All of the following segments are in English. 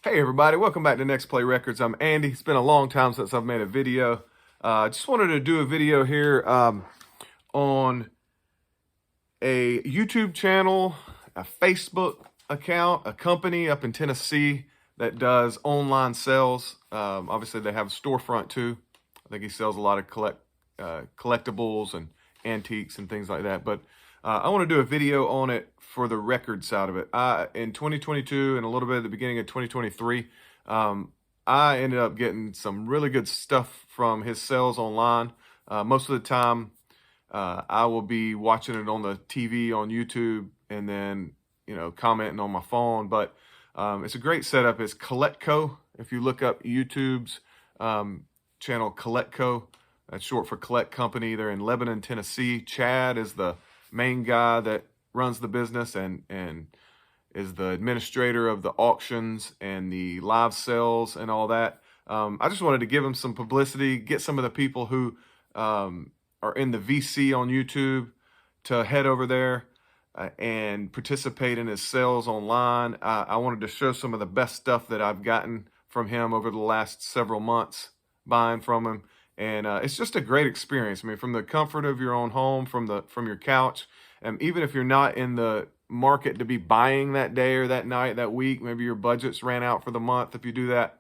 Hey everybody, welcome back to Next Play Records. I'm Andy. It's been a long time since I've made a video. Just wanted to do a video here on a YouTube channel, a Facebook account, a company up in Tennessee that does online sales. Obviously they have a storefront too. I think he sells a lot of collectibles and antiques and things like that. But I want to do a video on it for the record side of it. In 2022 and a little bit at the beginning of 2023, I ended up getting some really good stuff from his sales online. Most of the time, I will be watching it on the TV on YouTube and then, commenting on my phone. But it's a great setup. It's Coletco. If you look up YouTube's channel, Coletco, that's short for Collect Company. They're in Lebanon, Tennessee. Chad is the main guy that runs the business and is the administrator of the auctions and the live sales and all that. I just wanted to give him some publicity, get some of the people who are in the VC on YouTube to head over there and participate in his sales online. I wanted to show some of the best stuff that I've gotten from him over the last several months buying from him. And it's just a great experience. I mean, from the comfort of your own home, from your couch, and even if you're not in the market to be buying that day or that night, that week, maybe your budget's ran out for the month. If you do that,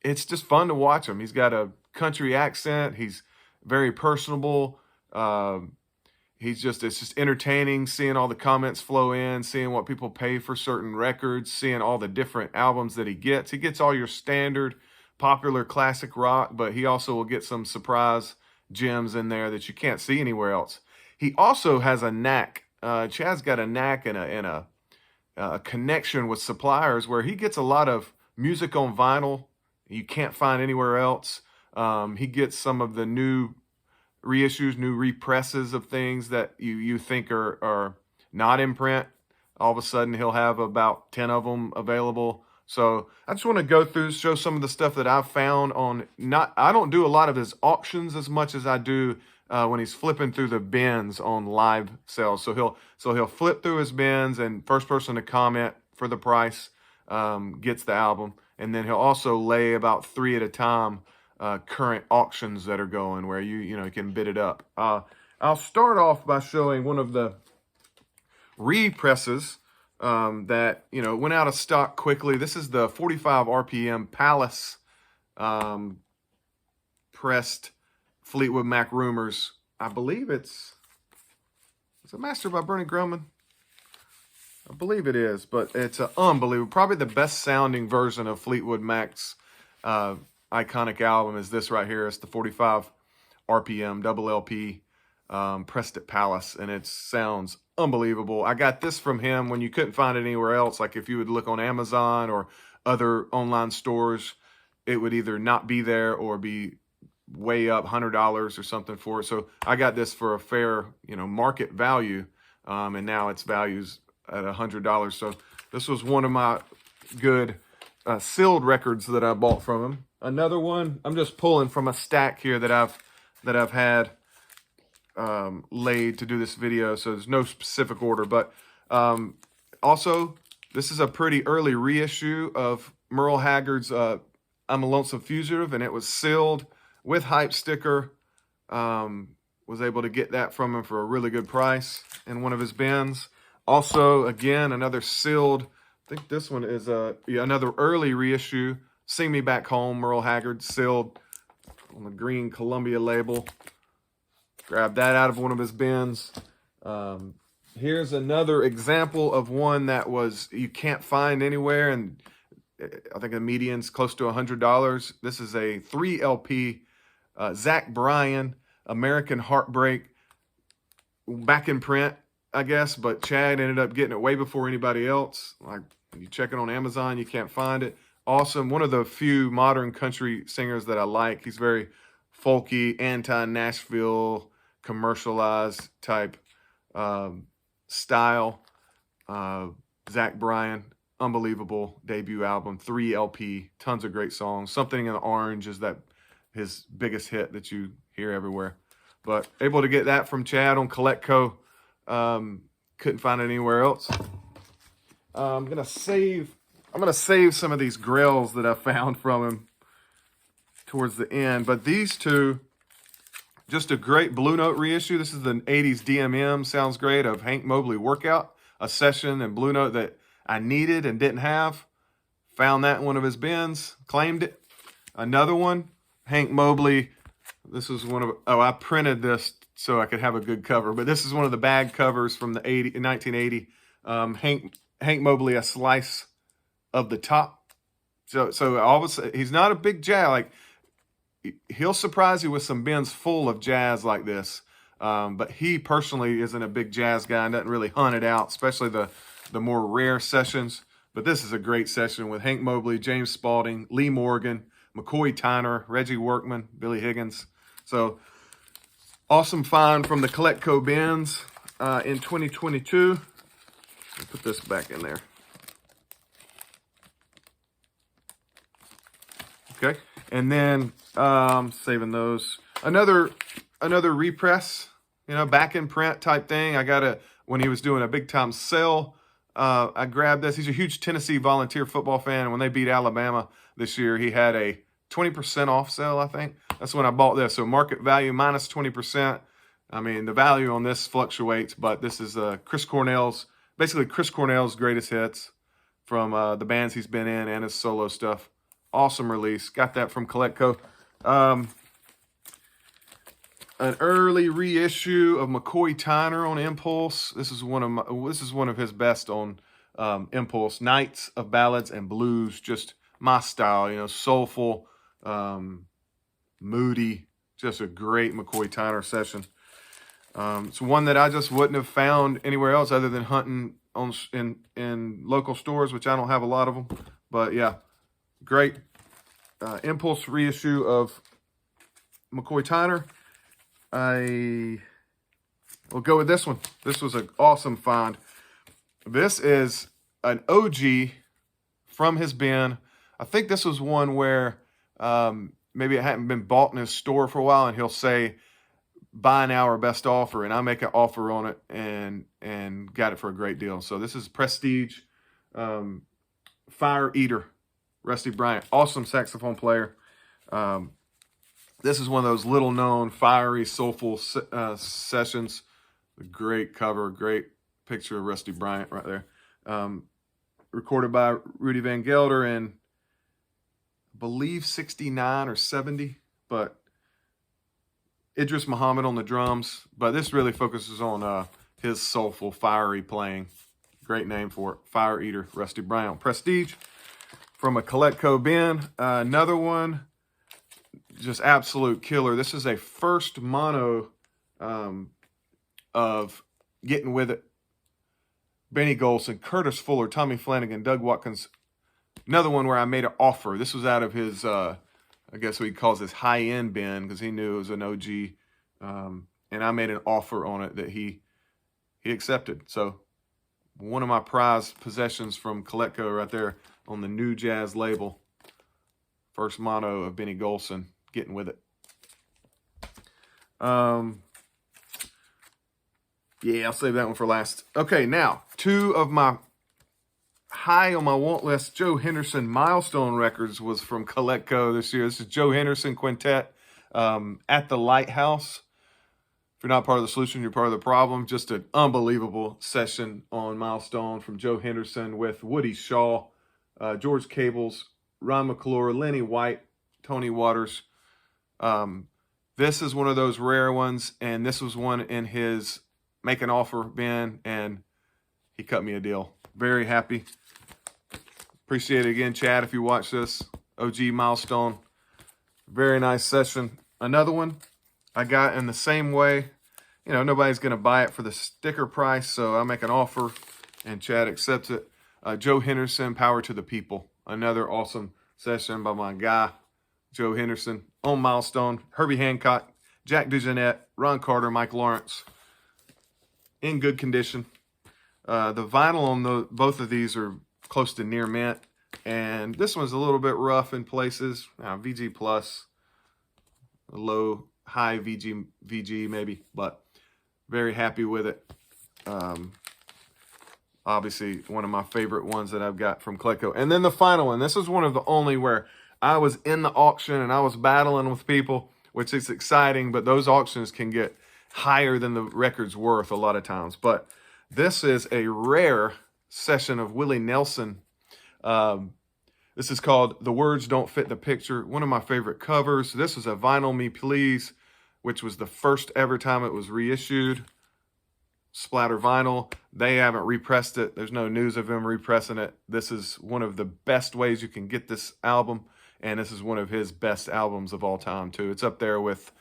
it's just fun to watch him. He's got a country accent. He's very personable. It's just entertaining seeing all the comments flow in, seeing what people pay for certain records, seeing all the different albums that he gets. He gets all your standard popular classic rock, but he also will get some surprise gems in there that you can't see anywhere else. He also has a knack. Chad's got a knack and a connection with suppliers where he gets a lot of music on vinyl you can't find anywhere else. He gets some of the new reissues, new represses of things that you think are not in print. All of a sudden, he'll have about 10 of them available. So I just want to go through, show some of the stuff that I've found on, I don't do a lot of his auctions as much as I do when he's flipping through the bins on live sales. So he'll flip through his bins, and first person to comment for the price gets the album. And then he'll also lay about 3 at a time current auctions that are going where you can bid it up. I'll start off by showing one of the represses that went out of stock quickly. This is the 45 RPM Palace pressed Fleetwood Mac Rumors. I believe it's a master by Bernie Grumman. I believe it is, but it's unbelievable. Probably the best sounding version of Fleetwood Mac's iconic album is this right here. It's the 45 RPM double LP pressed at Palace, and it sounds unbelievable. I got this from him when you couldn't find it anywhere else. Like if you would look on Amazon or other online stores, it would either not be there or be way up $100 or something for it. So I got this for a fair, market value, and now its value's at $100. So this was one of my good sealed records that I bought from him. Another one, I'm just pulling from a stack here that I've had laid to do this video, so there's no specific order. But also, this is a pretty early reissue of Merle Haggard's I'm a Lonesome Fugitive, and it was sealed with hype sticker. Was able to get that from him for a really good price in one of his bins. Also, again, another sealed, I think this one is another early reissue, Sing Me Back Home, Merle Haggard, sealed on the green Columbia label. Grab that out of one of his bins. Here's another example of one that you can't find anywhere, and I think the median's close to $100. This is a 3 LP Zach Bryan, American Heartbreak, back in print, I guess, but Chad ended up getting it way before anybody else. Like, you check it on Amazon, you can't find it. Awesome. One of the few modern country singers that I like. He's very folky, anti-Nashville, commercialized type style. Zach Bryan, unbelievable debut album, 3 LP, tons of great songs. Something in the Orange is his biggest hit that you hear everywhere. But able to get that from Chad on Coletco. Couldn't find it anywhere else. I'm going to save I'm going to save some of these grails that I found from him towards the end. But these two, just a great Blue Note reissue. This is the 80s DMM, sounds great, of Hank Mobley Workout, a session in Blue Note that I needed and didn't have. Found that in one of his bins, claimed it. Another one, Hank Mobley. This is one of, I printed this so I could have a good cover, but this is one of the bag covers from the 1980. Hank Mobley, a slice of the top. So all of a sudden, he's not a big jazz. Like, he'll surprise you with some bins full of jazz like this. But he personally isn't a big jazz guy and doesn't really hunt it out, especially the more rare sessions. But this is a great session with Hank Mobley, James Spaulding, Lee Morgan, McCoy Tyner, Reggie Workman, Billy Higgins. So awesome find from the Coletco bins in 2022. I'll put this back in there. Okay, and then saving those. Another repress, back in print type thing. I got when he was doing a big time sale. I grabbed this. He's a huge Tennessee Volunteer football fan. And when they beat Alabama this year, he had a 20% off sale, I think. That's when I bought this. So market value minus 20%. I mean, the value on this fluctuates, but this is basically Chris Cornell's greatest hits from the bands he's been in and his solo stuff. Awesome release. Got that from Coletco. An early reissue of McCoy Tyner on Impulse. This is one of his best on Impulse. Nights of Ballads and Blues, just my style. Soulful, moody, just a great McCoy Tyner session. It's one that I just wouldn't have found anywhere else other than hunting in local stores, which I don't have a lot of them. But yeah, great Impulse reissue of McCoy Tyner. I will go with this one. This was an awesome find. This is an OG from his bin. I think this was one where maybe it hadn't been bought in his store for a while, and he'll say, buy now or best offer, and I make an offer on it and got it for a great deal. So this is Prestige Fire Eater, Rusty Bryant. Awesome saxophone player. This is one of those little-known, fiery, soulful sessions. A great cover, great picture of Rusty Bryant right there. Recorded by Rudy Van Gelder in, I believe, 69 or 70. But Idris Muhammad on the drums. But this really focuses on his soulful, fiery playing. Great name for it. Fire Eater, Rusty Bryant. Prestige from a Coletco bin. Another one. Just absolute killer. This is a first mono of Getting With It. Benny Golson, Curtis Fuller, Tommy Flanagan, Doug Watkins. Another one where I made an offer. This was out of his, I guess what he calls his high-end bin, because he knew it was an OG. And I made an offer on it that he accepted. So one of my prized possessions from Coletco right there on the New Jazz label. First mono of Benny Golson. Getting With It. Yeah, I'll save that one for last. Okay, now, two of my high on my want list, Joe Henderson Milestone Records, was from Coletco this year. This is Joe Henderson Quintet at the Lighthouse. If you're not part of the solution, you're part of the problem. Just an unbelievable session on Milestone from Joe Henderson with Woody Shaw, George Cables, Ron McClure, Lenny White, Tony Waters. This is one of those rare ones, and this was one in his make an offer bin, and he cut me a deal. Very happy. Appreciate it again, Chad, if you watch this. OG Milestone. Very nice session. Another one I got in the same way. Nobody's going to buy it for the sticker price, so I make an offer, and Chad accepts it. Joe Henderson, Power to the People. Another awesome session by my guy, Joe Henderson, on Milestone. Herbie Hancock, Jack DeJohnette, Ron Carter, Mike Lawrence. In good condition. The vinyl on both of these are close to near mint. And this one's a little bit rough in places. VG plus, high VG maybe, but very happy with it. Obviously, one of my favorite ones that I've got from Coletco. And then the final one. This is one of the only where I was in the auction and I was battling with people, which is exciting, but those auctions can get higher than the record's worth a lot of times. But this is a rare session of Willie Nelson. This is called The Words Don't Fit the Picture. One of my favorite covers. This is a Vinyl Me Please, which was the first ever time it was reissued. Splatter vinyl. They haven't repressed it. There's no news of them repressing it. This is one of the best ways you can get this album, and this is one of his best albums of all time too. It's up there with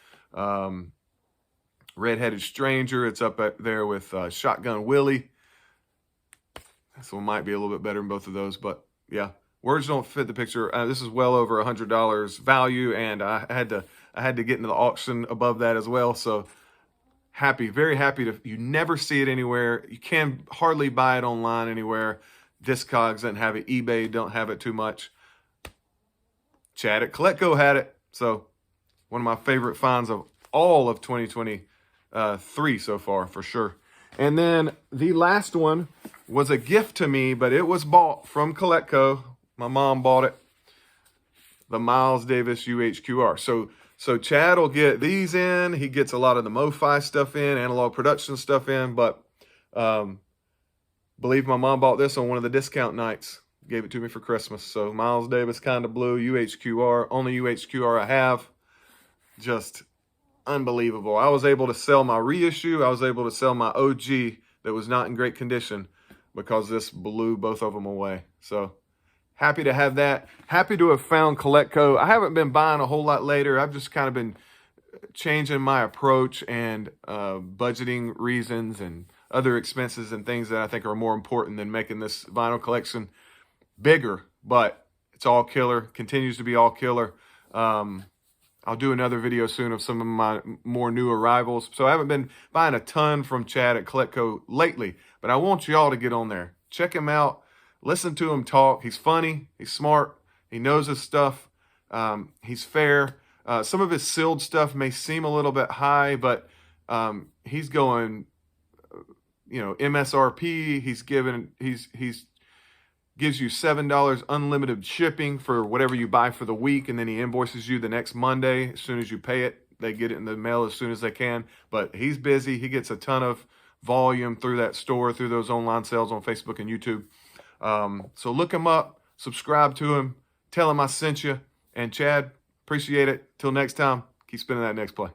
Redheaded Stranger. It's up there with Shotgun Willie. This one might be a little bit better than both of those, but yeah, Words Don't Fit the Picture. This is well over $100 value, and I had to get into the auction above that as well. So happy, very happy to. You never see it anywhere. You can hardly buy it online anywhere. Discogs doesn't have it. eBay don't have it too much. Chad at Coletco had it. So one of my favorite finds of all of 2023 so far, for sure. And then the last one was a gift to me, but it was bought from Coletco. My mom bought it. The Miles Davis UHQR. So Chad will get these in. He gets a lot of the MoFi stuff in, analog production stuff in. But believe my mom bought this on one of the discount nights. Gave it to me for Christmas. So Miles Davis Kinda Blue UHQR. Only UHQR I have. Just unbelievable. I was able to sell my reissue. I was able to sell my OG that was not in great condition because this blew both of them away. So happy to have that. Happy to have found Coletco. I haven't been buying a whole lot later. I've just kind of been changing my approach and budgeting reasons and other expenses and things that I think are more important than making this vinyl collection bigger. But it's all killer. Continues to be all killer. I'll do another video soon of some of my more new arrivals. So I haven't been buying a ton from Chad at Coletco lately, but I want y'all to get on there. Check him out. Listen to him talk. He's funny. He's smart. He knows his stuff. He's fair. Some of his sealed stuff may seem a little bit high, but he's going, MSRP. He's gives you $7 unlimited shipping for whatever you buy for the week, and then he invoices you the next Monday. As soon as you pay it, they get it in the mail as soon as they can. But he's busy. He gets a ton of volume through that store, through those online sales on Facebook and YouTube. So look him up, subscribe to him, tell him I sent you. And Chad, appreciate it. Till next time, keep spinning that next play.